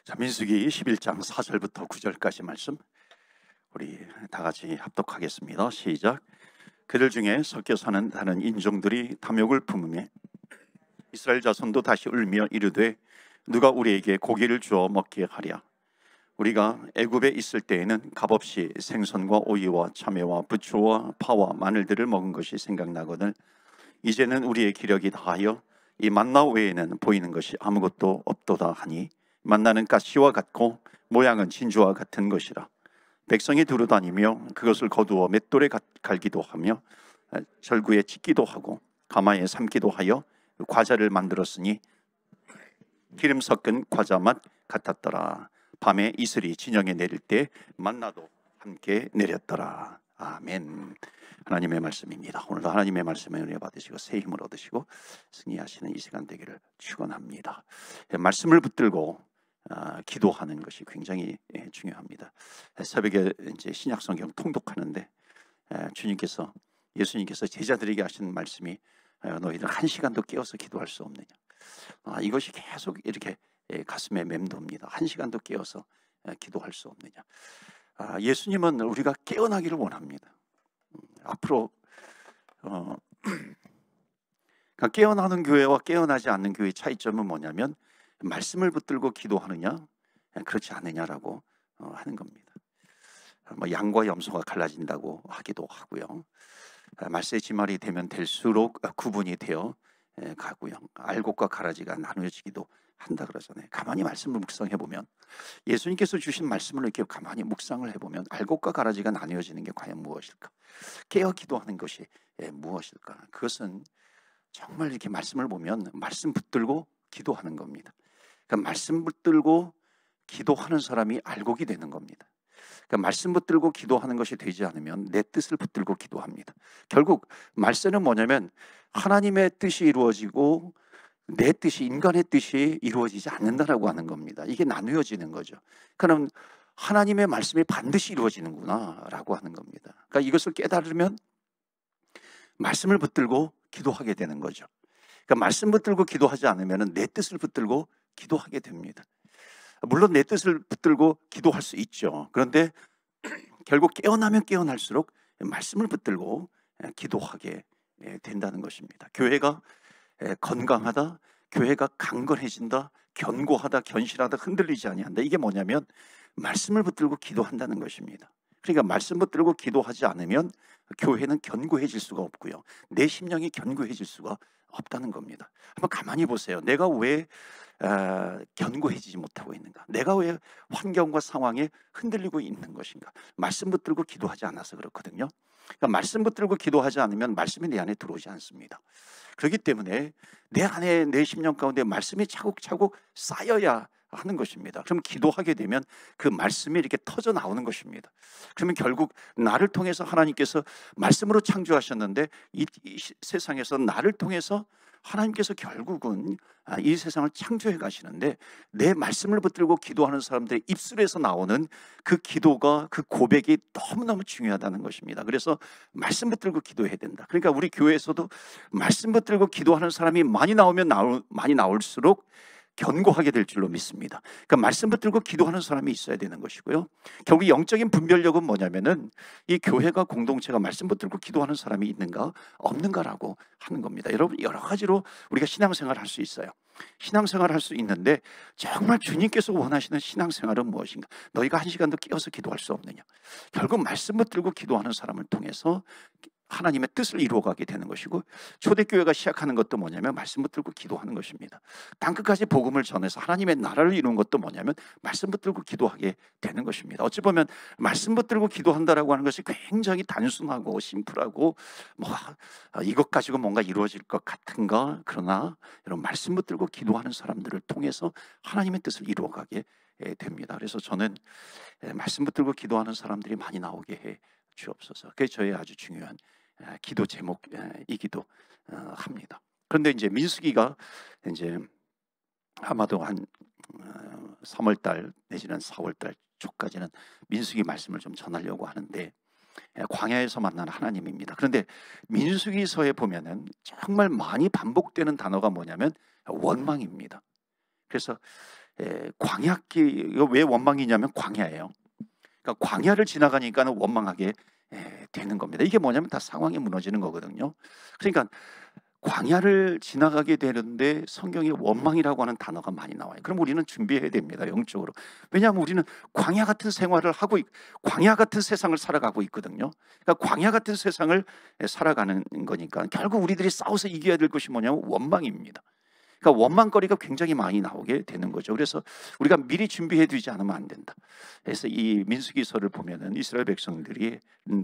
자, 민수기 21장 4절부터 9절까지 말씀 우리 다 같이 합독하겠습니다. 시작. 그들 중에 섞여 사는 다른 인종들이 탐욕을 품으며 이스라엘 자손도 다시 울며 이르되 누가 우리에게 고기를 주어 먹게 하랴. 우리가 애굽에 있을 때에는 값없이 생선과 오이와 참외와 부추와 파와 마늘들을 먹은 것이 생각나거늘 이제는 우리의 기력이 다하여 이 만나 외에는 보이는 것이 아무것도 없도다 하니 만나는 가시와 같고 모양은 진주와 같은 것이라. 백성이 두루다니며 그것을 거두어 맷돌에 갈기도 하며 절구에 찢기도 하고 가마에 삶기도 하여 과자를 만들었으니 기름 섞은 과자 맛 같았더라. 밤에 이슬이 진영에 내릴 때 만나도 함께 내렸더라. 아멘. 하나님의 말씀입니다. 오늘도 하나님의 말씀에 은혜 받으시고 새 힘을 얻으시고 승리하시는 이 시간 되기를 축원합니다. 말씀을 붙들고 기도하는 것이 굉장히 중요합니다. 새벽에 이제 신약 성경 통독하는데 주님께서 예수님께서 제자들에게 하시는 말씀이 너희들 한 시간도 깨어서 기도할 수 없느냐. 이것이 계속 이렇게 가슴에 맴돕니다. 한 시간도 깨어서 기도할 수 없느냐. 예수님은 우리가 깨어나기를 원합니다. 앞으로 깨어나는 교회와 깨어나지 않는 교회의 차이점은 뭐냐면 말씀을 붙들고 기도하느냐 그렇지 않느냐라고 하는 겁니다. 양과 염소가 갈라진다고 하기도 하고요. 말세의 지말이 되면 될수록 구분이 되어 가고요. 알곡과 가라지가 나누어지기도 한다 그러잖아요. 가만히 말씀을 묵상해 보면 예수님께서 주신 말씀을 이렇게 가만히 묵상을 해보면 알곡과 가라지가 나누어지는 게 과연 무엇일까? 깨어 기도하는 것이 무엇일까? 그것은 정말 이렇게 말씀을 보면 말씀 붙들고 기도하는 겁니다. 그러니까 말씀 붙들고 기도하는 사람이 알곡이 되는 겁니다. 그러니까 말씀 붙들고 기도하는 것이 되지 않으면 내 뜻을 붙들고 기도합니다. 결국 말씀은 뭐냐면 하나님의 뜻이 이루어지고 내 뜻이 인간의 뜻이 이루어지지 않는다라고 하는 겁니다. 이게 나누어지는 거죠. 그럼 하나님의 말씀이 반드시 이루어지는구나라고 하는 겁니다. 그러니까 이것을 깨달으면 말씀을 붙들고 기도하게 되는 거죠. 그러니까 말씀 붙들고 기도하지 않으면 내 뜻을 붙들고 기도하게 됩니다. 물론 내 뜻을 붙들고 기도할 수 있죠. 그런데 결국 깨어나면 깨어날수록 말씀을 붙들고 기도하게 된다는 것입니다. 교회가 건강하다, 교회가 강건해진다, 견고하다, 견실하다, 흔들리지 아니한다. 이게 뭐냐면 말씀을 붙들고 기도한다는 것입니다. 그러니까 말씀 붙들고 기도하지 않으면 교회는 견고해질 수가 없고요. 내 심령이 견고해질 수가 없다는 겁니다. 한번 가만히 보세요. 내가 왜 견고해지지 못하고 있는가? 내가 왜 환경과 상황에 흔들리고 있는 것인가? 말씀 붙들고 기도하지 않아서 그렇거든요. 그러니까 말씀 붙들고 기도하지 않으면 말씀이 내 안에 들어오지 않습니다. 그렇기 때문에 내 안에 내 심령 가운데 말씀이 차곡차곡 쌓여야 하는 것입니다. 그럼 기도하게 되면 그 말씀이 이렇게 터져 나오는 것입니다. 그러면 결국 나를 통해서 하나님께서 말씀으로 창조하셨는데 이 세상에서 나를 통해서 하나님께서 결국은 이 세상을 창조해 가시는데 내 말씀을 붙들고 기도하는 사람들의 입술에서 나오는 그 기도가 그 고백이 너무너무 중요하다는 것입니다. 그래서 말씀 붙들고 기도해야 된다. 그러니까 우리 교회에서도 말씀 붙들고 기도하는 사람이 많이 나오면 많이 나올수록 견고하게 될 줄로 믿습니다. 그러니까 말씀 붙들고 기도하는 사람이 있어야 되는 것이고요. 결국 영적인 분별력은 뭐냐면은 이 교회가 공동체가 말씀 붙들고 기도하는 사람이 있는가 없는가라고 하는 겁니다. 여러분 여러 가지로 우리가 신앙생활을 할 수 있어요. 신앙생활을 할 수 있는데 정말 주님께서 원하시는 신앙생활은 무엇인가? 너희가 한 시간도 깨어서 기도할 수 없느냐? 결국 말씀 붙들고 기도하는 사람을 통해서 하나님의 뜻을 이루어가게 되는 것이고 초대교회가 시작하는 것도 뭐냐면 말씀 붙들고 기도하는 것입니다. 땅끝까지 복음을 전해서 하나님의 나라를 이루는 것도 뭐냐면 말씀 붙들고 기도하게 되는 것입니다. 어찌 보면 말씀 붙들고 기도한다라고 하는 것이 굉장히 단순하고 심플하고 이것 가지고 뭔가 이루어질 것 같은가? 그러나 이런 말씀 붙들고 기도하는 사람들을 통해서 하나님의 뜻을 이루어가게 됩니다. 그래서 저는 말씀 붙들고 기도하는 사람들이 많이 나오게 해 주옵소서. 그게 저의 아주 중요한 기도 제목이기도 합니다. 그런데 이제 민수기가 이제 아마도 한 3월달 내지는 4월달 초까지는 민수기 말씀을 좀 전하려고 하는데 광야에서 만난 하나님입니다. 그런데 민수기서에 보면은 정말 많이 반복되는 단어가 뭐냐면 원망입니다. 그래서 광야길, 이거 왜 원망이냐면 광야예요. 그러니까 광야를 지나가니까는 원망하게 되는 겁니다. 이게 뭐냐면 다 상황이 무너지는 거거든요. 그러니까 광야를 지나가게 되는데 성경에 원망이라고 하는 단어가 많이 나와요. 그럼 우리는 준비해야 됩니다, 영적으로. 왜냐하면 우리는 광야 같은 생활을 하고 광야 같은 세상을 살아가고 있거든요. 그러니까 광야 같은 세상을 살아가는 거니까 결국 우리들이 싸워서 이겨야 될 것이 뭐냐면 원망입니다. 그러니까 원망거리가 굉장히 많이 나오게 되는 거죠. 그래서 우리가 미리 준비해 두지 않으면 안 된다. 그래서 이 민수기서를 보면은 이스라엘 백성들이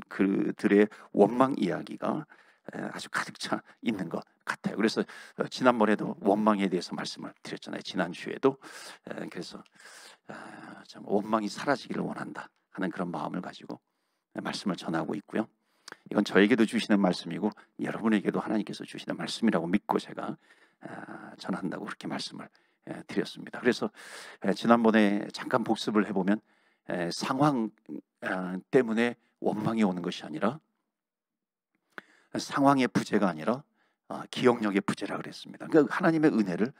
그들의 원망 이야기가 아주 가득 차 있는 것 같아요. 그래서 지난번에도 원망에 대해서 말씀을 드렸잖아요. 지난주에도. 그래서 참 원망이 사라지기를 원한다 하는 그런 마음을 가지고 말씀을 전하고 있고요. 이건 저에게도 주시는 말씀이고 여러분에게도 하나님께서 주시는 말씀이라고 믿고 제가 전한다고 그렇게 말씀을 드렸습니다. 그래서 지난번에 잠깐 복습을 해보면 상황 때문에 원망이 오는 것이 아니라 상황의 부재가 아니라 기억력의 부재라 그랬습니다. 그러니까 하나님의 은혜를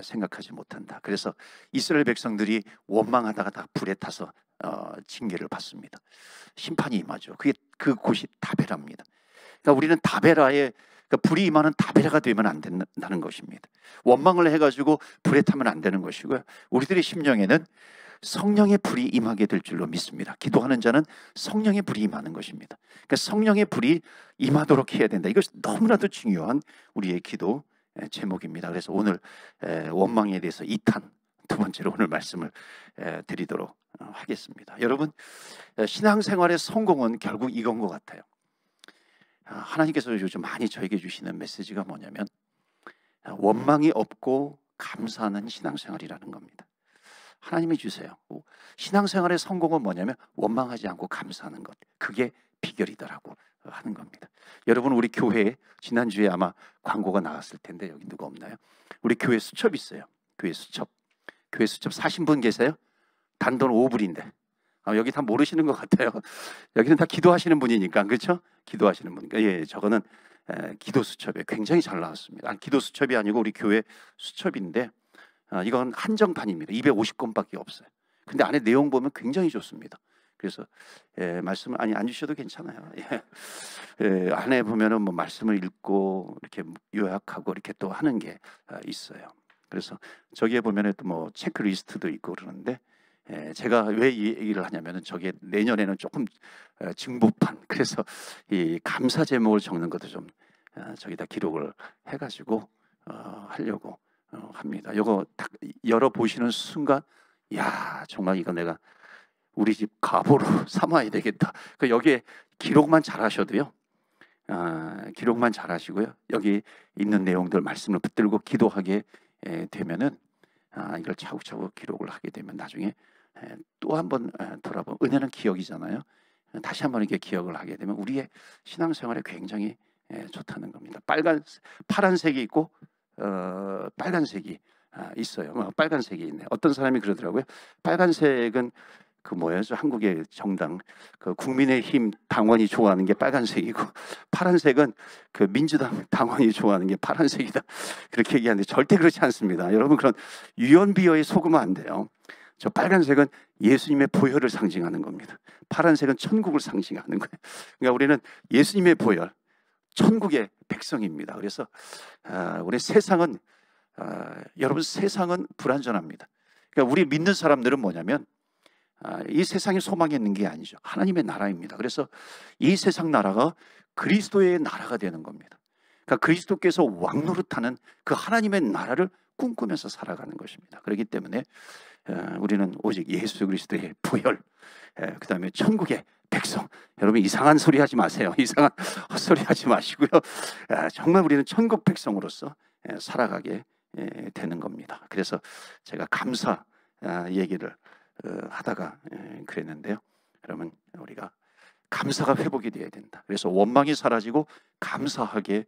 생각하지 못한다. 그래서 이스라엘 백성들이 원망하다가 다 불에 타서 징계를 받습니다. 심판이 임하죠. 그곳이 다베라입니다. 그러니까 우리는 다베라에, 그러니까 불이 임하는 다베라가 되면 안 된다는 것입니다. 원망을 해가지고 불에 타면 안 되는 것이고요. 우리들의 심령에는 성령의 불이 임하게 될 줄로 믿습니다. 기도하는 자는 성령의 불이 임하는 것입니다. 그러니까 성령의 불이 임하도록 해야 된다. 이것이 너무나도 중요한 우리의 기도 제목입니다. 그래서 오늘 원망에 대해서 2탄 두 번째로 오늘 말씀을 드리도록 하겠습니다. 여러분, 신앙생활의 성공은 결국 이건 것 같아요. 하나님께서 요즘 많이 저에게 주시는 메시지가 뭐냐면 원망이 없고 감사하는 신앙생활이라는 겁니다. 하나님이 주세요. 신앙생활의 성공은 뭐냐면 원망하지 않고 감사하는 것, 그게 비결이다라고 하는 겁니다. 여러분, 우리 교회에 지난주에 아마 광고가 나왔을 텐데 여기 누가 없나요? 우리 교회 수첩 있어요. 교회 수첩 사신 분 계세요? 단돈 5불인데 여기 다 모르시는 것 같아요. 여기는 다 기도하시는 분이니까, 그렇죠? 기도하시는 분이니까. 예, 저거는 기도 수첩에 굉장히 잘 나왔습니다. 기도 수첩이 아니고 우리 교회 수첩인데 이건 한정판입니다. 250권밖에 없어요. 근데 안에 내용 보면 굉장히 좋습니다. 그래서 말씀을 안 주셔도 괜찮아요. 안에 보면은 뭐 말씀을 읽고 이렇게 요약하고 이렇게 또 하는 게 있어요. 그래서 저기에 보면은 또 뭐 체크리스트도 있고 그러는데 제가 왜 이 얘기를 하냐면은 저게 내년에는 조금 증보판, 그래서 이 감사 제목을 적는 것도 좀 저기다 기록을 해가지고 하려고 합니다. 이거 딱 열어 보시는 순간, 야, 정말 이거 내가 우리 집 가보로 삼아야 되겠다. 그 여기에 기록만 잘하셔도요. 기록만 잘하시고요. 여기 있는 내용들 말씀을 붙들고 기도하게 되면은 이걸 차곡차곡 기록을 하게 되면 나중에 또 한번 돌아보면 은혜는 기억이잖아요. 다시 한번 이렇게 기억을 하게 되면 우리의 신앙생활에 굉장히 좋다는 겁니다. 파란색이 있고 빨간색이 있어요. 빨간색이 있네. 어떤 사람이 그러더라고요. 빨간색은 그 뭐예요? 한국의 정당, 그 국민의힘 당원이 좋아하는 게 빨간색이고, 파란색은 그 민주당 당원이 좋아하는 게 파란색이다. 그렇게 얘기하는데 절대 그렇지 않습니다. 여러분, 그런 유연비어에 속으면 안 돼요. 저 빨간색은 예수님의 보혈을 상징하는 겁니다. 파란색은 천국을 상징하는 거예요. 그러니까 우리는 예수님의 보혈, 천국의 백성입니다. 그래서 우리 세상은 여러분, 세상은 불완전합니다. 그러니까 우리 믿는 사람들은 뭐냐면 이 세상에 소망이 있는 게 아니죠. 하나님의 나라입니다. 그래서 이 세상 나라가 그리스도의 나라가 되는 겁니다. 그러니까 그리스도께서 왕노릇하는 그 하나님의 나라를 꿈꾸면서 살아가는 것입니다. 그렇기 때문에 우리는 오직 예수 그리스도의 보혈, 그 다음에 천국의 백성. 여러분, 이상한 소리 하지 마세요. 이상한 헛소리 하지 마시고요. 정말 우리는 천국 백성으로서 살아가게 되는 겁니다. 그래서 제가 감사 얘기를 하다가 그랬는데요. 여러분, 우리가 감사가 회복이 되어야 된다. 그래서 원망이 사라지고 감사하게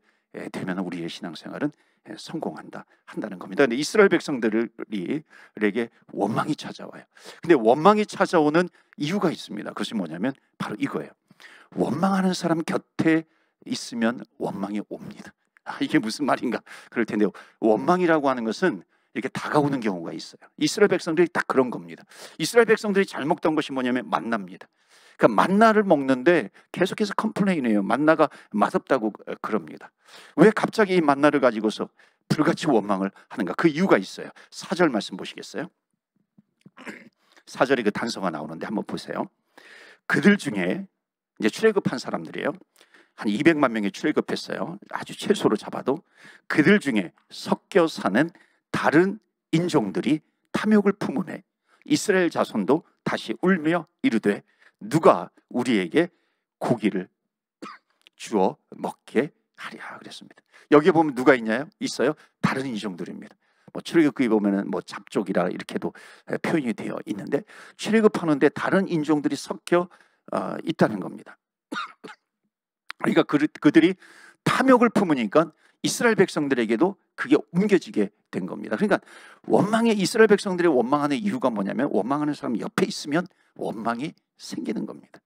되면 우리의 신앙생활은 성공한다 한다는 겁니다. 근데 이스라엘 백성들에게 원망이 찾아와요. 근데 원망이 찾아오는 이유가 있습니다. 그것이 뭐냐면 바로 이거예요. 원망하는 사람 곁에 있으면 원망이 옵니다. 이게 무슨 말인가 그럴 텐데요. 원망이라고 하는 것은 이렇게 다가오는 경우가 있어요. 이스라엘 백성들이 딱 그런 겁니다. 이스라엘 백성들이 잘 먹던 것이 뭐냐면 만나입니다. 그러니까 만나를 먹는데 계속해서 컴플레인해요. 만나가 맛없다고 그럽니다. 왜 갑자기 이 만나를 가지고서 불같이 원망을 하는가? 그 이유가 있어요. 4절 말씀 보시겠어요? 4절에 그 단서가 나오는데 한번 보세요. 그들 중에 이제 출애굽한 사람들이에요. 한 200만 명이 출애굽했어요. 아주 최소로 잡아도. 그들 중에 섞여 사는 다른 인종들이 탐욕을 품으매 이스라엘 자손도 다시 울며 이르되 누가 우리에게 고기를 주어 먹게 하랴 그랬습니다. 여기에 보면 누가 있어요? 다른 인종들입니다. 뭐 출애굽기 보면은 뭐 잡족이라 이렇게도 표현이 되어 있는데 출애굽하는데 다른 인종들이 섞여 있다는 겁니다. 그러니까 그들이 탐욕을 품으니까 이스라엘 백성들에게도 그게 옮겨지게 된 겁니다. 그러니까 이스라엘 백성들이 원망하는 이유가 뭐냐면 원망하는 사람 옆에 있으면 원망이 생기는 겁니다.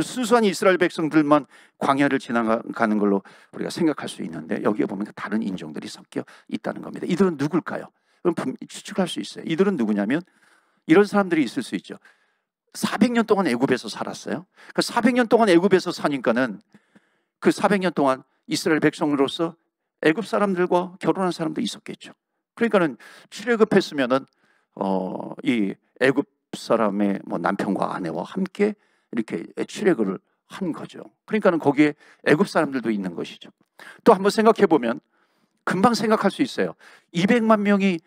순수한 이스라엘 백성들만 광야를 지나가는 걸로 우리가 생각할 수 있는데 여기에 보면 다른 인종들이 섞여 있다는 겁니다. 이들은 누굴까요? 그럼 추측할 수 있어요. 이들은 누구냐면 이런 사람들이 있을 수 있죠. 400년 동안 애굽에서 살았어요. 그 400년 동안 애굽에서 사니까는 그 400년 동안 이스라엘 백성으로서 애굽 사람들과 결혼한 사람도 있었겠죠. 그러니까는 출애굽했으면은 이 애굽 사람의 뭐 남편과 아내와 함께 이렇게 출애굽을 한 거죠. 그러니까는 거기에 애굽 사람들도 있는 것이죠. 또 한번 생각해 보면 금방 생각할 수 있어요. 200만 명이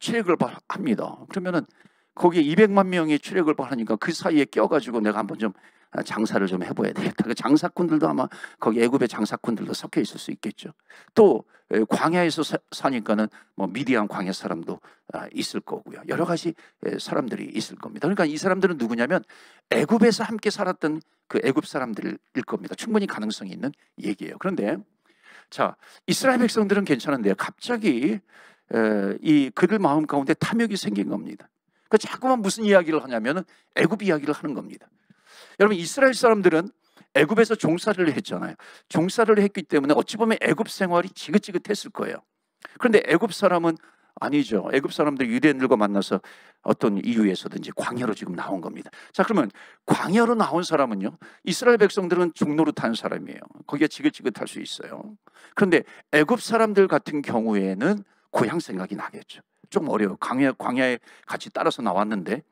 출애굽을 합니다. 그러면은 거기에 200만 명이 출애굽을 하니까 그 사이에 껴가지고 내가 한번 좀 장사를 좀 해봐야 되겠다. 그 장사꾼들도 아마 거기 애굽의 장사꾼들도 섞여 있을 수 있겠죠. 또 광야에서 사니까는 뭐 미디안 광야 사람도 있을 거고요. 여러 가지 사람들이 있을 겁니다. 그러니까 이 사람들은 누구냐면 애굽에서 함께 살았던 그 애굽 사람들일 겁니다. 충분히 가능성이 있는 얘기예요. 그런데 자, 이스라엘 백성들은 괜찮은데요. 갑자기 이 그들 마음 가운데 탐욕이 생긴 겁니다. 그 자꾸만 무슨 이야기를 하냐면은 애굽 이야기를 하는 겁니다. 여러분 이스라엘 사람들은 애굽에서 종살이를 했잖아요. 종살이를 했기 때문에 어찌 보면 애굽 생활이 지긋지긋했을 거예요. 그런데 애굽 사람은 아니죠. 애굽 사람들 유대인들과 만나서 어떤 이유에서든지 광야로 지금 나온 겁니다. 자, 그러면 광야로 나온 사람은요, 이스라엘 백성들은 종노릇한 사람이에요. 거기가 지긋지긋할 수 있어요. 그런데 애굽 사람들 같은 경우에는 고향 생각이 나겠죠. 좀 어려워요. 광야에 같이 따라서 나왔는데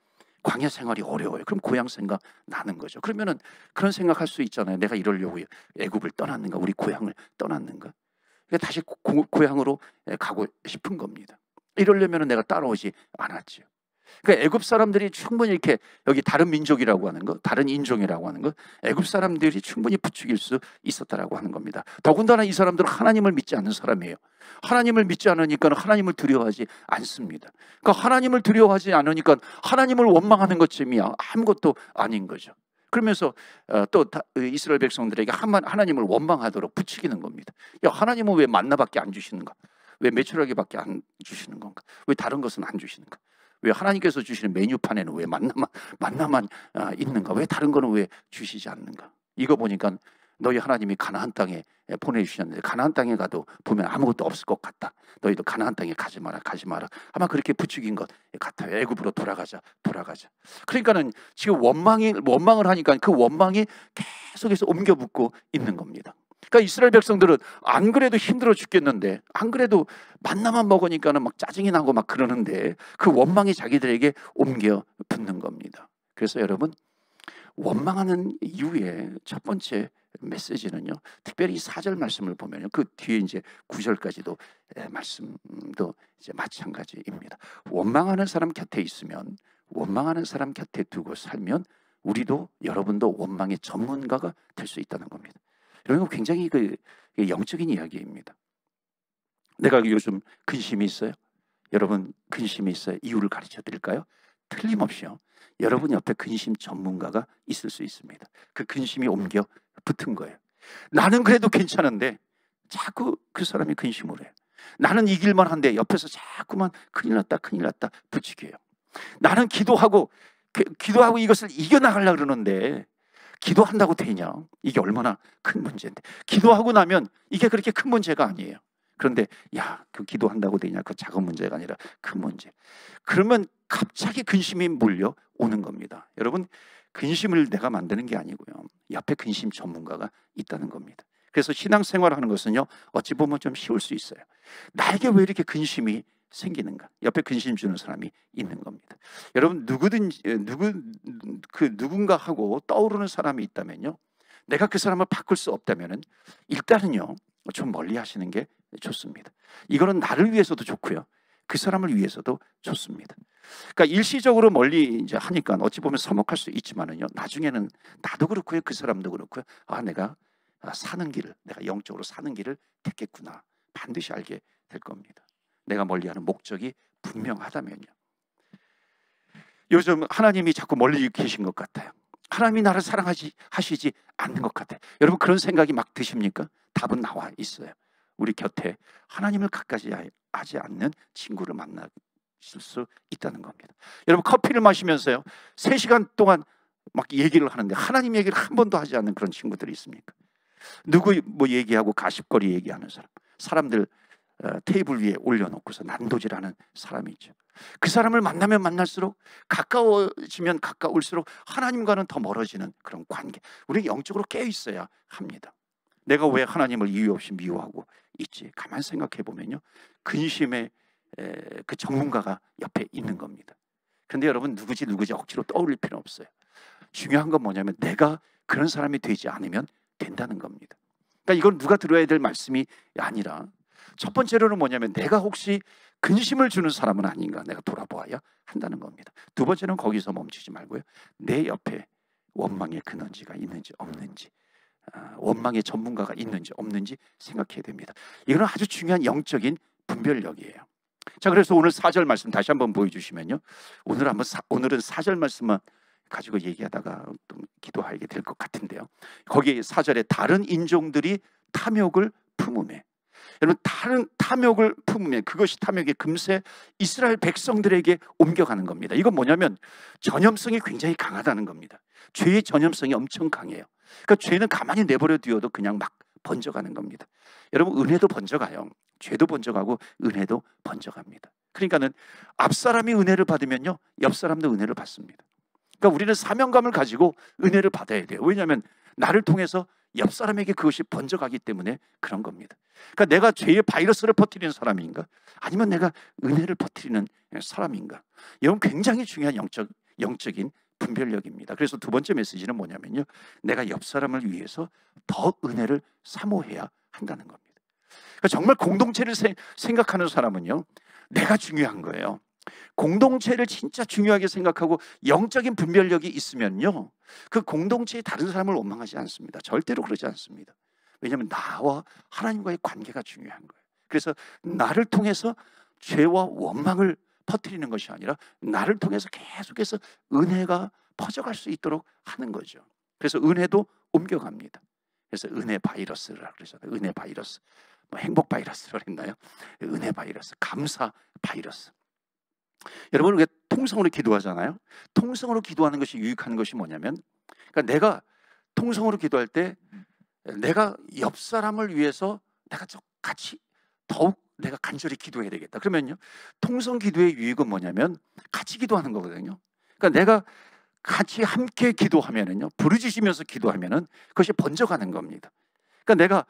광야 생활이 어려워요. 그럼 고향 생각 나는 거죠. 그러면은 그런 생각할 수 있잖아요. 내가 이러려고 애굽을 떠났는가, 우리 고향을 떠났는가. 다시 고향으로 가고 싶은 겁니다. 이러려면 내가 따라오지 않았지요. 그러니까 애굽 사람들이 충분히 이렇게 여기 다른 민족이라고 하는 거, 다른 인종이라고 하는 거, 애굽 사람들이 충분히 부추길 수 있었다라고 하는 겁니다. 더군다나 이 사람들은 하나님을 믿지 않는 사람이에요. 하나님을 믿지 않으니까 하나님을 두려워하지 않습니다. 그러니까 하나님을 두려워하지 않으니까 하나님을 원망하는 것쯤이야 아무것도 아닌 거죠. 그러면서 또 이스라엘 백성들에게 하나님을 원망하도록 부추기는 겁니다. 야, 하나님은 왜 만나밖에 안 주시는가? 왜 메추라기밖에 안 주시는 건가? 왜 다른 것은 안 주시는가? 왜 하나님께서 주시는 메뉴판에는 왜 만나만 있는가? 왜 다른 거는 왜 주시지 않는가? 이거 보니까 너희 하나님이 가나안 땅에 보내주셨는데 가나안 땅에 가도 보면 아무것도 없을 것 같다. 너희도 가나안 땅에 가지 마라. 아마 그렇게 부추긴 것 같아요. 애굽으로 돌아가자. 그러니까는 지금 원망을 하니까 그 원망이 계속해서 옮겨 붙고 있는 겁니다. 그러니까 이스라엘 백성들은 안 그래도 힘들어 죽겠는데, 안 그래도 만나만 먹으니까는 막 짜증이 나고 막 그러는데 그 원망이 자기들에게 옮겨 붙는 겁니다. 그래서 여러분, 원망하는 이유의 첫 번째 메시지는요, 특별히 4절 말씀을 보면요, 그 뒤에 이제 9절까지도 말씀도 이제 마찬가지입니다. 원망하는 사람 곁에 있으면, 원망하는 사람 곁에 두고 살면 우리도 여러분도 원망의 전문가가 될 수 있다는 겁니다. 이런 굉장히 영적인 이야기입니다. 내가 요즘 근심이 있어요. 여러분 근심이 있어요. 이유를 가르쳐 드릴까요? 틀림없이요. 여러분 옆에 근심 전문가가 있을 수 있습니다. 그 근심이 옮겨 붙은 거예요. 나는 그래도 괜찮은데 자꾸 그 사람이 근심을 해요. 나는 이길만 한데 옆에서 자꾸만 큰일 났다 부추겨요. 나는 기도하고 이것을 이겨나가려고 그러는데 기도한다고 되냐? 이게 얼마나 큰 문제인데. 기도하고 나면 이게 그렇게 큰 문제가 아니에요. 그런데 야, 그 기도한다고 되냐? 그 작은 문제가 아니라 큰 문제. 그러면 갑자기 근심이 몰려오는 겁니다. 여러분, 근심을 내가 만드는 게 아니고요, 옆에 근심 전문가가 있다는 겁니다. 그래서 신앙생활하는 것은요, 어찌 보면 좀 쉬울 수 있어요. 나에게 왜 이렇게 근심이 생기는가? 옆에 근심 주는 사람이 있는 겁니다. 여러분, 누군가 하고 떠오르는 사람이 있다면요, 내가 그 사람을 바꿀 수 없다면은 일단은요, 좀 멀리 하시는 게 좋습니다. 이거는 나를 위해서도 좋고요, 그 사람을 위해서도 좋습니다. 그러니까 일시적으로 멀리 이제 하니까 어찌 보면 서먹할 수 있지만은요, 나중에는 나도 그렇고요, 그 사람도 그렇고요, 아, 내가 사는 길을, 내가 영적으로 사는 길을 택했구나, 반드시 알게 될 겁니다. 내가 멀리하는 목적이 분명하다면요. 요즘 하나님이 자꾸 멀리 계신 것 같아요. 하나님이 나를 사랑하시지 않는 것 같아요. 여러분, 그런 생각이 막 드십니까? 답은 나와 있어요. 우리 곁에 하나님을 가까이 하지 않는 친구를 만나실 수 있다는 겁니다. 여러분, 커피를 마시면서요, 3시간 동안 막 얘기를 하는데 하나님 얘기를 한 번도 하지 않는 그런 친구들이 있습니까? 누구 뭐 얘기하고 가십거리 얘기하는 사람들 테이블 위에 올려놓고서 난도질하는 사람이 있죠. 그 사람을 만나면 만날수록, 가까워지면 가까울수록 하나님과는 더 멀어지는 그런 관계. 우리 영적으로 깨어 있어야 합니다. 내가 왜 하나님을 이유 없이 미워하고 있지? 가만 생각해 보면요, 근심의 그 전문가가 옆에 있는 겁니다. 그런데 여러분, 누구지 억지로 떠올릴 필요 없어요. 중요한 건 뭐냐면 내가 그런 사람이 되지 않으면 된다는 겁니다. 그러니까 이건 누가 들어야 될 말씀이 아니라, 첫 번째로는 뭐냐면 내가 혹시 근심을 주는 사람은 아닌가 내가 돌아보아야 한다는 겁니다. 두 번째는 거기서 멈추지 말고요, 내 옆에 원망의 근원지가 있는지 없는지, 원망의 전문가가 있는지 없는지 생각해야 됩니다. 이건 아주 중요한 영적인 분별력이에요. 자, 그래서 오늘 4절 말씀 다시 한번 보여주시면요, 오늘은 4절 말씀만 가지고 얘기하다가 또 기도하게 될 것 같은데요, 거기 4절에 다른 인종들이 탐욕을 품으며, 여러분, 다른 탐욕을 품으면 그것이 탐욕이 금세 이스라엘 백성들에게 옮겨가는 겁니다. 이건 뭐냐면 전염성이 굉장히 강하다는 겁니다. 죄의 전염성이 엄청 강해요. 그러니까 죄는 가만히 내버려 두어도 그냥 막 번져가는 겁니다. 여러분, 은혜도 번져가요. 죄도 번져가고 은혜도 번져갑니다. 그러니까는 앞 사람이 은혜를 받으면요, 옆 사람도 은혜를 받습니다. 그러니까 우리는 사명감을 가지고 은혜를 받아야 돼요. 왜냐하면 나를 통해서 옆 사람에게 그것이 번져가기 때문에 그런 겁니다. 그러니까 내가 죄의 바이러스를 퍼뜨리는 사람인가, 아니면 내가 은혜를 퍼뜨리는 사람인가, 이건 굉장히 중요한 영적인 분별력입니다. 그래서 두 번째 메시지는 뭐냐면요, 내가 옆 사람을 위해서 더 은혜를 사모해야 한다는 겁니다. 그러니까 정말 공동체를 생각하는 사람은요, 내가 중요한 거예요. 공동체를 진짜 중요하게 생각하고 영적인 분별력이 있으면요, 그 공동체의 다른 사람을 원망하지 않습니다. 절대로 그러지 않습니다. 왜냐하면 나와 하나님과의 관계가 중요한 거예요. 그래서 나를 통해서 죄와 원망을 퍼뜨리는 것이 아니라 나를 통해서 계속해서 은혜가 퍼져갈 수 있도록 하는 거죠. 그래서 은혜도 옮겨갑니다. 그래서 은혜 바이러스라 그러잖아요. 은혜 바이러스, 뭐 행복 바이러스라고 했나요? 은혜 바이러스, 감사 바이러스. 여러분, 우리가 통성으로 기도하잖아요. 통성으로 기도하는 것이 유익한 것이 뭐냐면, 그러니까 내가 통성으로 기도할 때 내가 옆 사람을 위해서 내가 같이 더욱 내가 간절히 기도해야 되겠다. 그러면요, 통성 기도의 유익은 뭐냐면 같이 기도하는 거거든요. 그러니까 내가 같이 함께 기도하면은요, 부르짖으면서 기도하면은 그것이 번져가는 겁니다. 그러니까 내가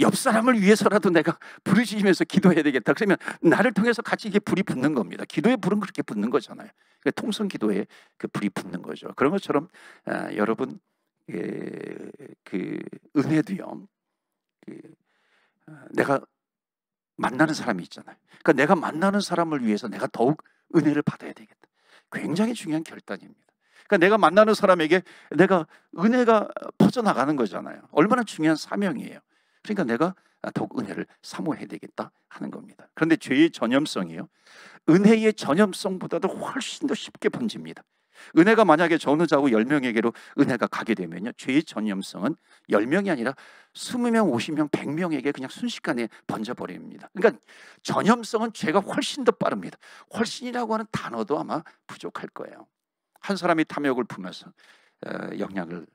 옆 사람을 위해서라도 내가 부르짖으면서 기도해야 되겠다. 그러면 나를 통해서 같이 이게 불이 붙는 겁니다. 기도의 불은 그렇게 붙는 거잖아요. 그러니까 통성 기도에 그 불이 붙는 거죠. 그런 것처럼 여러분, 그 은혜도요, 내가 만나는 사람이 있잖아요. 그러니까 내가 만나는 사람을 위해서 내가 더욱 은혜를 받아야 되겠다. 굉장히 중요한 결단입니다. 그러니까 내가 만나는 사람에게 내가 은혜가 퍼져나가는 거잖아요. 얼마나 중요한 사명이에요. 그러니까 내가 더욱 은혜를 사모해야 되겠다 하는 겁니다. 그런데 죄의 전염성이요, 은혜의 전염성보다도 훨씬 더 쉽게 번집니다. 은혜가 만약에 저 어느 자고 10명에게로 은혜가 가게 되면요, 죄의 전염성은 10명이 아니라 20명, 50명, 100명에게 그냥 순식간에 번져버립니다. 그러니까 전염성은 죄가 훨씬 더 빠릅니다. 훨씬이라고 하는 단어도 아마 부족할 거예요. 한 사람이 탐욕을 품어서 영향을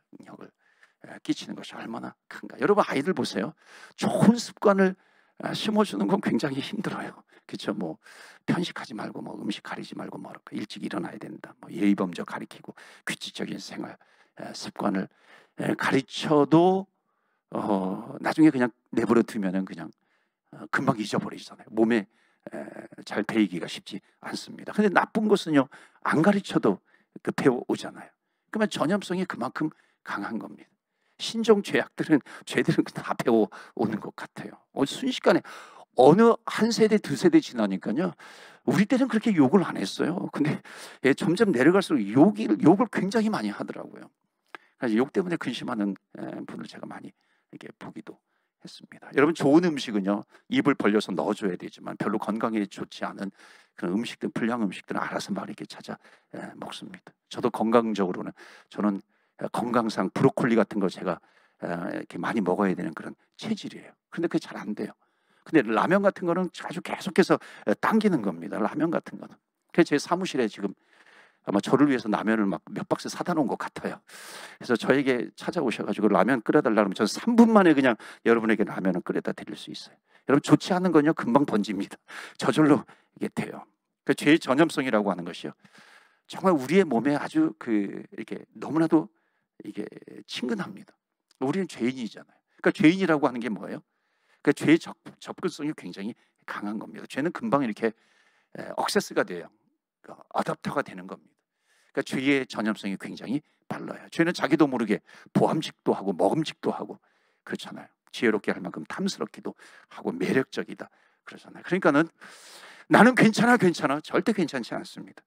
끼치는 것이 얼마나 큰가. 여러분, 아이들 보세요. 좋은 습관을 심어주는 건 굉장히 힘들어요. 그렇죠? 뭐 편식하지 말고, 뭐 음식 가리지 말고, 뭐 일찍 일어나야 된다, 뭐 예의 범절 가리키고 규칙적인 생활 습관을 가르쳐도 나중에 그냥 내버려 두면은 그냥 금방 잊어버리잖아요. 몸에 잘 배이기가 쉽지 않습니다. 근데 나쁜 것은요, 안 가르쳐도 그 배워오잖아요. 그러면 전염성이 그만큼 강한 겁니다. 신종 죄들은 다 배워오는 것 같아요. 순식간에 어느 한 세대 두 세대 지나니까요, 우리 때는 그렇게 욕을 안 했어요. 근데 점점 내려갈수록 욕을 굉장히 많이 하더라고요. 그래서 욕 때문에 근심하는 분을 제가 많이 이렇게 보기도 했습니다. 여러분, 좋은 음식은요, 입을 벌려서 넣어줘야 되지만 별로 건강에 좋지 않은 그런 음식들, 불량 음식들은 알아서 막 이렇게 찾아 먹습니다. 저도 건강적으로는 저는 건강상 브로콜리 같은 거 제가 이렇게 많이 먹어야 되는 그런 체질이에요. 그런데 그게 잘 안 돼요. 근데 라면 같은 거는 아주 계속해서 당기는 겁니다. 라면 같은 거는. 그래서 제 사무실에 지금 아마 저를 위해서 라면을 막 몇 박스 사다 놓은 것 같아요. 그래서 저에게 찾아오셔가지고 라면 끓여달라면 저는 3분 만에 그냥 여러분에게 라면을 끓여다 드릴 수 있어요. 여러분, 좋지 않은 건요, 금방 번집니다. 저절로 이게 돼요. 그 죄의 전염성이라고 하는 것이요, 정말 우리의 몸에 아주 이렇게 너무나도 이게 친근합니다. 우리는 죄인이잖아요. 그러니까 죄인이라고 하는 게 뭐예요? 그러니까 죄의 접근성이 굉장히 강한 겁니다. 죄는 금방 이렇게 억세스가 돼요. 어댑터가 되는 겁니다. 그러니까 죄의 전염성이 굉장히 빨라요. 죄는 자기도 모르게 보암직도 하고 먹음직도 하고 그렇잖아요. 지혜롭게 할 만큼 탐스럽기도 하고 매력적이다 그러잖아요. 그러니까는 나는 괜찮아 절대 괜찮지 않습니다.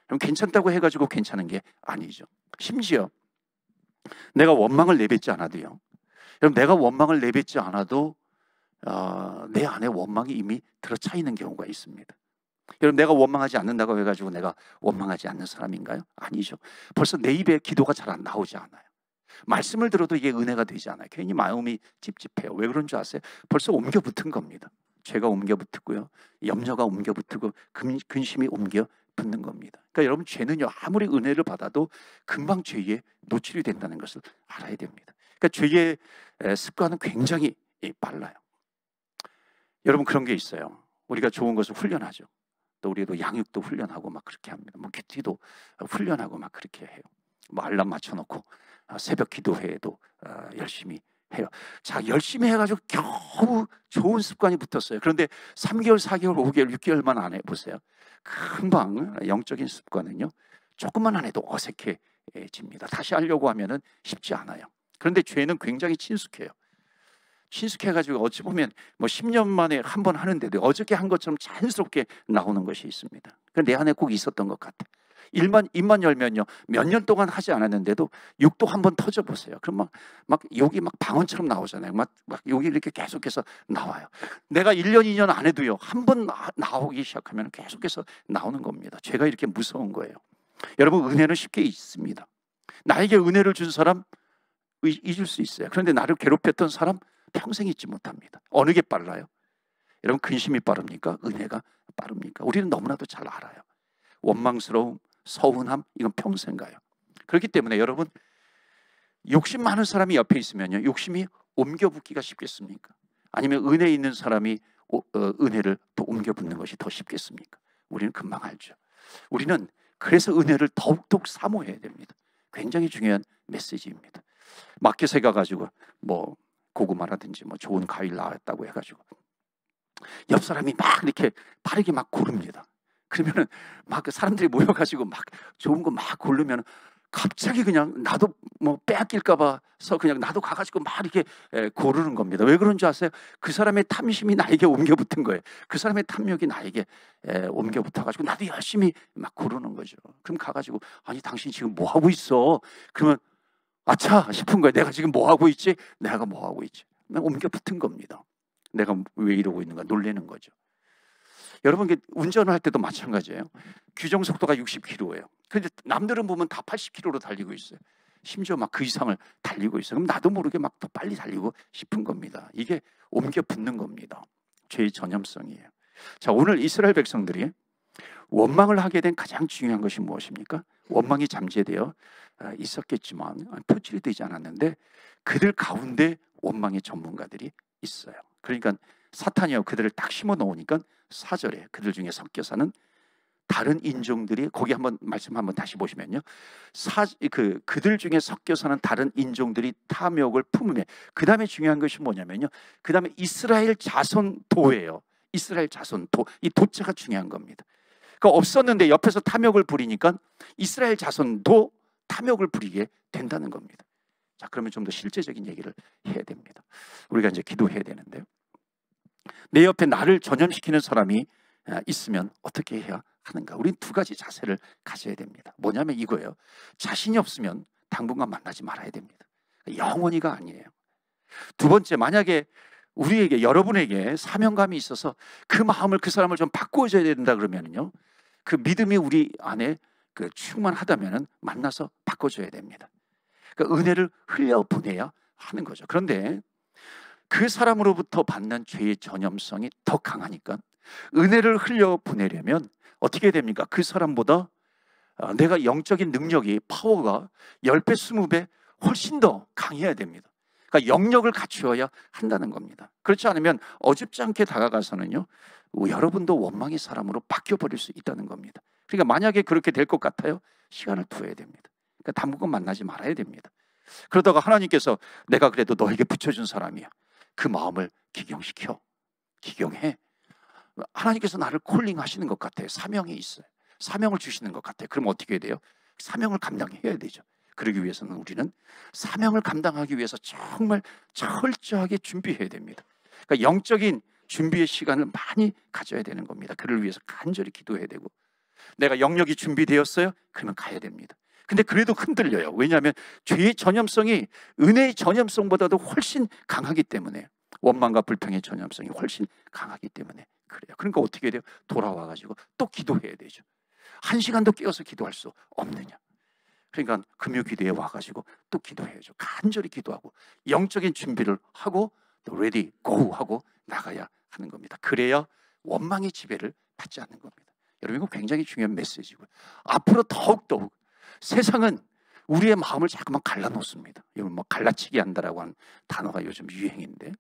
그럼 괜찮다고 해가지고 괜찮은 게 아니죠. 심지어 내가 원망을 내뱉지 않아도요, 그럼 내가 원망을 내뱉지 않아도 내 안에 원망이 이미 들어차 있는 경우가 있습니다. 여러분, 내가 원망하지 않는다고 해가지고 내가 원망하지 않는 사람인가요? 아니죠. 벌써 내 입에 기도가 잘 안 나오지 않아요. 말씀을 들어도 이게 은혜가 되지 않아요. 괜히 마음이 찝찝해요. 왜 그런 줄 아세요? 벌써 옮겨 붙은 겁니다. 죄가 옮겨 붙고요, 염려가 옮겨 붙고 근심이 옮겨 붙는 겁니다. 그러니까 여러분, 죄는요, 아무리 은혜를 받아도 금방 죄에 노출이 된다는 것을 알아야 됩니다. 그러니까 죄의 습관은 굉장히 빨라요. 여러분, 그런 게 있어요. 우리가 좋은 것을 훈련하죠. 또 우리도 양육도 훈련하고 막 그렇게 합니다. 뭐 큐티도 훈련하고 막 그렇게 해요. 뭐 알람 맞춰놓고 새벽 기도회에도 열심히 해요. 자, 열심히 해가지고 겨우 좋은 습관이 붙었어요. 그런데 3개월, 4개월, 5개월, 6개월만 안 해보세요. 금방 영적인 습관은요, 조금만 안 해도 어색해집니다. 다시 하려고 하면은 쉽지 않아요. 그런데 죄는 굉장히 친숙해요. 친숙해가지고 어찌 보면 뭐 10년 만에 한 번 하는데도 어저께 한 것처럼 자연스럽게 나오는 것이 있습니다. 내 안에 꼭 있었던 것 같아. 입만 열면요, 몇 년 동안 하지 않았는데도 욕도 한번 터져보세요. 그럼 막 욕이 막 방언처럼 나오잖아요. 막 욕이 이렇게 계속해서 나와요. 내가 1년, 2년 안 해도요, 한 번 나오기 시작하면 계속해서 나오는 겁니다. 죄가 이렇게 무서운 거예요. 여러분, 은혜는 쉽게 잊습니다. 나에게 은혜를 준 사람 잊을 수 있어요. 그런데 나를 괴롭혔던 사람 평생 잊지 못합니다. 어느 게 빨라요? 여러분, 근심이 빠릅니까? 은혜가 빠릅니까? 우리는 너무나도 잘 알아요. 원망스러움, 서운함, 이건 평생 가요. 그렇기 때문에 여러분, 욕심 많은 사람이 옆에 있으면요, 욕심이 옮겨 붙기가 쉽겠습니까? 아니면 은혜 있는 사람이 은혜를 또 옮겨 붙는 것이 더 쉽겠습니까? 우리는 금방 알죠. 우리는 그래서 은혜를 더욱더욱 사모해야 됩니다. 굉장히 중요한 메시지입니다. 마켓에 가가지고 뭐 고구마라든지 뭐 좋은 과일 나왔다고 해가지고 옆 사람이 막 이렇게 빠르게 막 고릅니다. 그러면은 막 그 사람들이 모여가지고 막 좋은 거 막 고르면 갑자기 그냥 나도 뭐 빼앗길까 봐서 그냥 나도 가가지고 막 이렇게 고르는 겁니다. 왜 그런지 아세요? 그 사람의 탐심이 나에게 옮겨 붙은 거예요. 그 사람의 탐욕이 나에게 옮겨 붙어가지고 나도 열심히 막 고르는 거죠. 그럼 가가지고 아니, 당신 지금 뭐 하고 있어? 그러면 아차 싶은 거예요. 내가 지금 뭐 하고 있지? 내가 뭐 하고 있지? 옮겨 붙은 겁니다. 내가 왜 이러고 있는가 놀라는 거죠. 여러분, 운전을 할 때도 마찬가지예요. 규정 속도가 60km예요. 그런데 남들은 보면 다 80km로 달리고 있어요. 심지어 막 그 이상을 달리고 있어요. 그럼 나도 모르게 막 더 빨리 달리고 싶은 겁니다. 이게 옮겨 붙는 겁니다. 죄의 전염성이에요. 자, 오늘 이스라엘 백성들이 원망을 하게 된 가장 중요한 것이 무엇입니까? 원망이 잠재되어 있었겠지만 표출이 되지 않았는데 그들 가운데 원망의 전문가들이 있어요. 그러니까 사탄이요 그들을 딱 심어 놓으니까 4절에 그들 중에 섞여 사는 다른 인종들이, 거기 한번 말씀 한번 다시 보시면요, 그들 중에 섞여 사는 다른 인종들이 탐욕을 품으며, 그 다음에 중요한 것이 뭐냐면요, 그 다음에 이스라엘 자손도예요. 이스라엘 자손도, 이 도자가 중요한 겁니다. 그러니까 없었는데 옆에서 탐욕을 부리니까 이스라엘 자손도 탐욕을 부리게 된다는 겁니다. 자, 그러면 좀 더 실제적인 얘기를 해야 됩니다. 우리가 이제 기도해야 되는데요, 내 옆에 나를 전염시키는 사람이 있으면 어떻게 해야 하는가? 우린 두 가지 자세를 가져야 됩니다. 뭐냐면 이거예요. 자신이 없으면 당분간 만나지 말아야 됩니다. 영원히가 아니에요. 두 번째, 만약에 우리에게, 여러분에게 사명감이 있어서 그 마음을, 그 사람을 좀 바꾸어줘야 된다 그러면요, 그 믿음이 우리 안에 그 충만하다면은 만나서 바꿔줘야 됩니다. 그러니까 은혜를 흘려보내야 하는 거죠. 그런데 그 사람으로부터 받는 죄의 전염성이 더 강하니까 은혜를 흘려보내려면 어떻게 됩니까? 그 사람보다 내가 영적인 능력이, 파워가 10배, 20배 훨씬 더 강해야 됩니다. 그러니까 영역을 갖추어야 한다는 겁니다. 그렇지 않으면 어줍지 않게 다가가서는요, 여러분도 원망의 사람으로 바뀌어버릴 수 있다는 겁니다. 그러니까 만약에 그렇게 될 것 같아요, 시간을 두어야 됩니다. 그러니까 당분간 만나지 말아야 됩니다. 그러다가 하나님께서 내가 그래도 너에게 붙여준 사람이야, 그 마음을 기경시켜, 기경해. 하나님께서 나를 콜링하시는 것 같아요. 사명이 있어요. 사명을 주시는 것 같아요. 그럼 어떻게 해야 돼요? 사명을 감당해야 되죠. 그러기 위해서는 우리는 사명을 감당하기 위해서 정말 철저하게 준비해야 됩니다. 그러니까 영적인 준비의 시간을 많이 가져야 되는 겁니다. 그를 위해서 간절히 기도해야 되고, 내가 영역이 준비되었어요? 그러면 가야 됩니다. 근데 그래도 흔들려요. 왜냐하면 죄의 전염성이 은혜의 전염성보다도 훨씬 강하기 때문에, 원망과 불평의 전염성이 훨씬 강하기 때문에 그래요. 그러니까 어떻게 해야 돼요? 돌아와가지고 또 기도해야 되죠. 1시간도 깨어서 기도할 수 없느냐? 그러니까 금요기도에 와가지고 또 기도해야죠. 간절히 기도하고 영적인 준비를 하고 또 레디 고 하고 나가야 하는 겁니다. 그래야 원망의 지배를 받지 않는 겁니다. 여러분, 이거 굉장히 중요한 메시지고요. 앞으로 더욱더욱 세상은 우리의 마음을 자꾸만 갈라놓습니다. 이건 뭐 갈라치기 한다라고 하는 단어가 요즘 유행인데,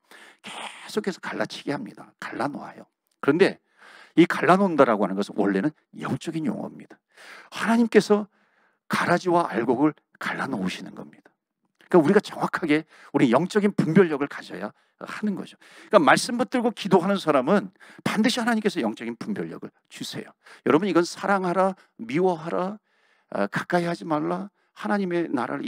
계속해서 갈라치기 합니다. 갈라놓아요. 그런데 이 갈라놓는다라고 하는 것은 원래는 영적인 용어입니다. 하나님께서 가라지와 알곡을 갈라놓으시는 겁니다. 그러니까 우리가 정확하게 우리 영적인 분별력을 가져야 하는 거죠. 그러니까 말씀 붙들고 기도하는 사람은 반드시 하나님께서 영적인 분별력을 주세요. 여러분, 이건 사랑하라, 미워하라, 가까이 하지 말라, 하나님의 나라를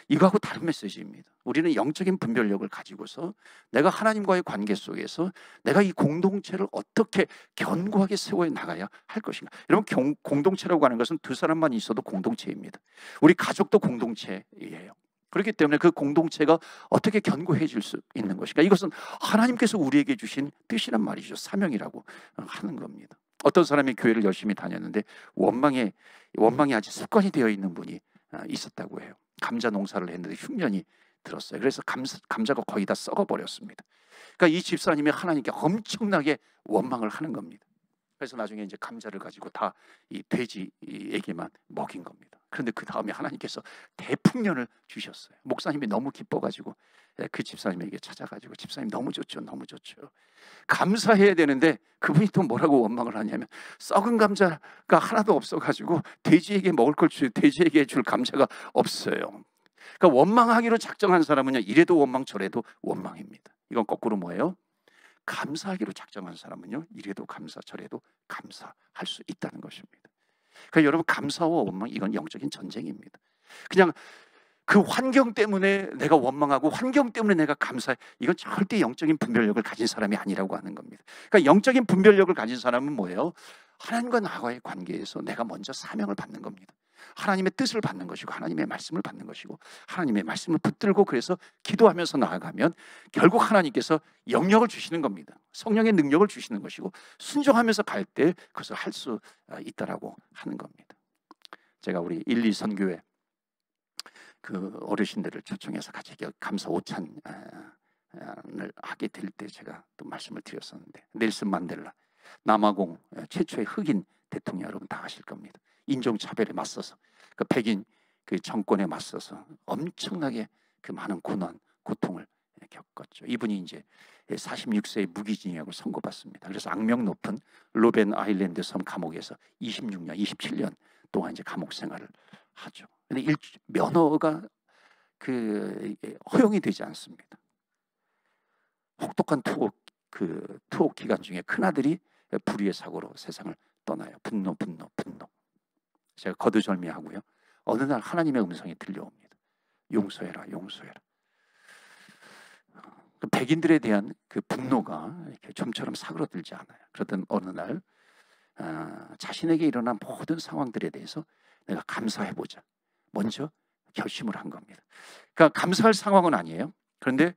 이거하고 다른 메시지입니다. 우리는 영적인 분별력을 가지고서 내가 하나님과의 관계 속에서 내가 이 공동체를 어떻게 견고하게 세워 나가야 할 것인가. 여러분, 공동체라고 하는 것은 두 사람만 있어도 공동체입니다. 우리 가족도 공동체예요. 그렇기 때문에 그 공동체가 어떻게 견고해질 수 있는 것인가, 이것은 하나님께서 우리에게 주신 뜻이란 말이죠. 사명이라고 하는 겁니다. 어떤 사람이 교회를 열심히 다녔는데 원망이 아주 습관이 되어 있는 분이 있었다고 해요. 감자 농사를 했는데 흉년이 들었어요. 그래서 감자가 거의 다 썩어버렸습니다. 그러니까 이 집사님이 하나님께 엄청나게 원망을 하는 겁니다. 그래서 나중에 이제 감자를 가지고 다 이 돼지에게만 먹인 겁니다. 그런데 그 다음에 하나님께서 대풍년을 주셨어요. 목사님이 너무 기뻐가지고 그 집사님에게 찾아가지고, 집사님 너무 좋죠, 너무 좋죠. 감사해야 되는데 그분이 또 뭐라고 원망을 하냐면, 썩은 감자가 하나도 없어가지고 돼지에게 먹을 걸 돼지에게 줄 감자가 없어요. 그러니까 원망하기로 작정한 사람은요, 이래도 원망 저래도 원망입니다. 이건 거꾸로 뭐예요? 감사하기로 작정한 사람은요, 이래도 감사 저래도 감사할 수 있다는 것입니다. 그러니까 여러분, 감사와 원망, 이건 영적인 전쟁입니다. 그냥 그 환경 때문에 내가 원망하고 환경 때문에 내가 감사해, 이건 절대 영적인 분별력을 가진 사람이 아니라고 하는 겁니다. 그러니까 영적인 분별력을 가진 사람은 뭐예요? 하나님과 나와의 관계에서 내가 먼저 사명을 받는 겁니다. 하나님의 뜻을 받는 것이고 하나님의 말씀을 받는 것이고, 하나님의 말씀을 붙들고 그래서 기도하면서 나아가면 결국 하나님께서 영역을 주시는 겁니다. 성령의 능력을 주시는 것이고, 순종하면서 갈 때 그것을 할 수 있다라고 하는 겁니다. 제가 우리 1, 2 선교회 그 어르신들을 초청해서 같이 감사 오찬을 하게 될 때 제가 또 말씀을 드렸었는데, 넬슨 만델라, 남아공 최초의 흑인 대통령, 여러분 다 아실 겁니다. 인종차별에 맞서서, 그 백인 그 정권에 맞서서 엄청나게 그 많은 고난, 고통을 겪었죠. 이분이 이제 46세에 무기징역을 선고받습니다. 그래서 악명 높은 로벤 아일랜드 섬 감옥에서 26년, 27년 동안 이제 감옥 생활을 하죠. 근데 면허가 허용이 되지 않습니다. 혹독한 투옥 기간 중에 큰아들이 불의의 사고로 세상을 떠나요. 분노. 제가 거두절미하고요. 어느 날 하나님의 음성이 들려옵니다. 용서해라. 백인들에 대한 그 분노가 이렇게 좀처럼 사그러들지 않아요. 그러던 어느 날 자신에게 일어난 모든 상황들에 대해서 내가 감사해보자. 먼저 결심을 한 겁니다. 그러니까 감사할 상황은 아니에요. 그런데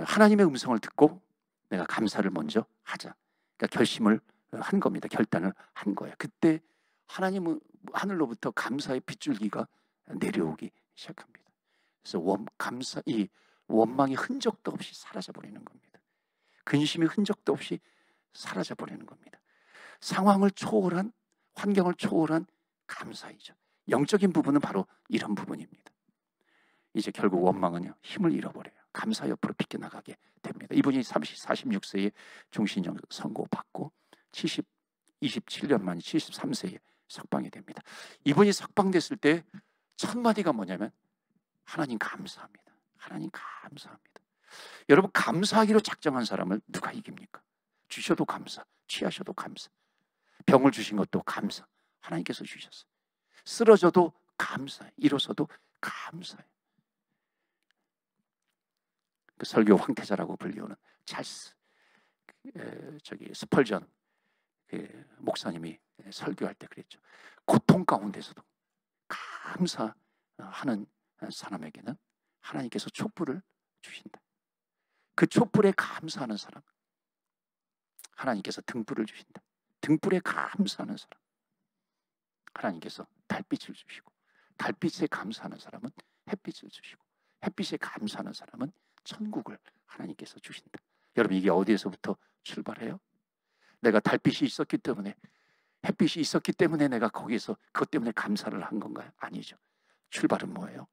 하나님의 음성을 듣고 내가 감사를 먼저 하자. 그러니까 결심을 한 겁니다. 결단을 한 거예요. 그때 하나님은 하늘로부터 감사의 빗줄기가 내려오기 시작합니다. 그래서 이 원망이 흔적도 없이 사라져버리는 겁니다. 근심이 흔적도 없이 사라져버리는 겁니다. 상황을 초월한, 환경을 초월한 감사이죠. 영적인 부분은 바로 이런 부분입니다. 이제 결국 원망은요, 힘을 잃어버려요. 감사 옆으로 빗겨나가게 됩니다. 이분이 46세에 종신형 선고받고 27년 만에 73세에 석방이 됩니다. 이분이 석방됐을 때 첫 마디가 뭐냐면 하나님 감사합니다. 하나님 감사합니다. 여러분, 감사하기로 작정한 사람을 누가 이깁니까? 주셔도 감사, 취하셔도 감사, 병을 주신 것도 감사, 하나님께서 주셨어요. 쓰러져도 감사해, 일어서도 감사해. 그 설교 황태자라고 불리우는 찰스 스펄전 목사님이 설교할 때 그랬죠. 고통 가운데서도 감사하는 사람에게는 하나님께서 촛불을 주신다. 그 촛불에 감사하는 사람, 하나님께서 등불을 주신다. 등불에 감사하는 사람, 하나님께서 달빛을 주시고, 달빛에 감사하는 사람은 햇빛을 주시고, 햇빛에 감사하는 사람은 천국을 하나님께서 주신다. 여러분, 이게 어디에서부터 출발해요? 내가 달빛이 있었기 때문에, 햇빛이 있었기 때문에 내가 거기에서 그것 때문에 감사를 한 건가요? 아니죠. 출발은 뭐예요?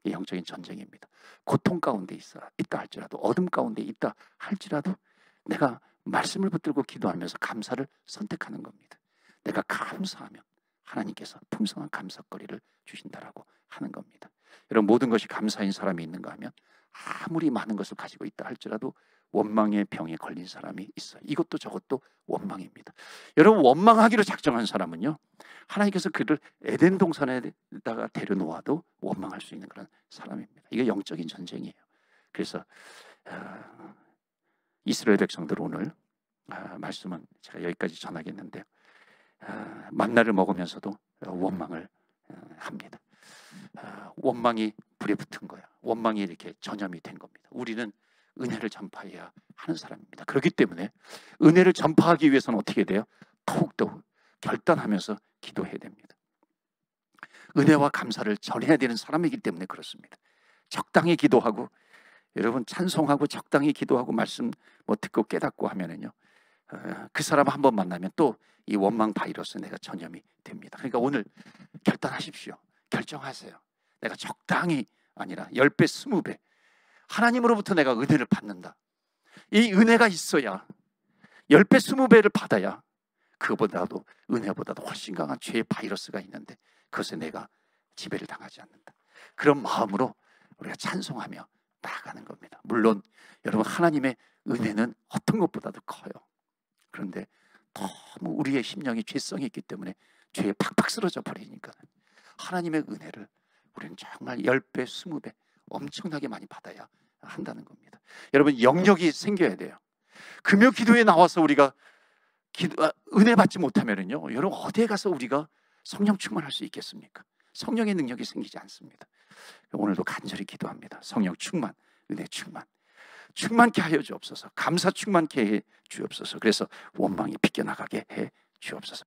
이 영적인 전쟁입니다. 고통 가운데 있다 할지라도, 어둠 가운데 있다 할지라도 내가 말씀을 붙들고 기도하면서 감사를 선택하는 겁니다. 내가 감사하면 하나님께서 풍성한 감사거리를 주신다라고 하는 겁니다. 여러분, 모든 것이 감사인 사람이 있는가 하면 아무리 많은 것을 가지고 있다 할지라도 원망의 병에 걸린 사람이 있어요. 이것도 저것도 원망입니다. 여러분, 원망하기로 작정한 사람은요, 하나님께서 그를 에덴 동산에다가 데려놓아도 원망할 수 있는 그런 사람입니다. 이게 영적인 전쟁이에요. 그래서 이스라엘 백성들 오늘 말씀은 제가 여기까지 전하겠는데, 만나를 먹으면서도 원망을 합니다. 원망이 불에 붙은 거야. 원망이 이렇게 전염이 된 겁니다. 우리는 은혜를 전파해야 하는 사람입니다. 그렇기 때문에 은혜를 전파하기 위해서는 어떻게 돼요? 더욱더 결단하면서 기도해야 됩니다. 은혜와 감사를 전해야 되는 사람이기 때문에 그렇습니다. 적당히 기도하고, 여러분, 찬송하고 적당히 기도하고 말씀 듣고 깨닫고 하면은요, 그 사람 한번 만나면 또 이 원망 바이러스 내가 전염이 됩니다. 그러니까 오늘 결단하십시오. 결정하세요. 내가 적당히 아니라 10배, 20배 하나님으로부터 내가 은혜를 받는다. 이 은혜가 있어야 10배, 20배를 받아야 그보다도, 은혜보다도 훨씬 강한 죄의 바이러스가 있는데 그것에 내가 지배를 당하지 않는다. 그런 마음으로 우리가 찬송하며 나아가는 겁니다. 물론 여러분, 하나님의 은혜는 어떤 것보다도 커요. 그런데 너무 우리의 심령이 죄성이 있기 때문에 죄에 팍팍 쓰러져 버리니까 하나님의 은혜를 우리는 정말 10배, 20배 엄청나게 많이 받아야 한다는 겁니다. 여러분, 영역이 생겨야 돼요. 금요 기도에 나와서 우리가 은혜 받지 못하면요, 여러분, 어디에 가서 우리가 성령 충만할 수 있겠습니까? 성령의 능력이 생기지 않습니다. 오늘도 간절히 기도합니다. 성령 충만, 은혜 충만, 충만케 하여 주옵소서. 감사 충만케 해 주옵소서. 그래서 원망이 빗겨나가게 해 주옵소서.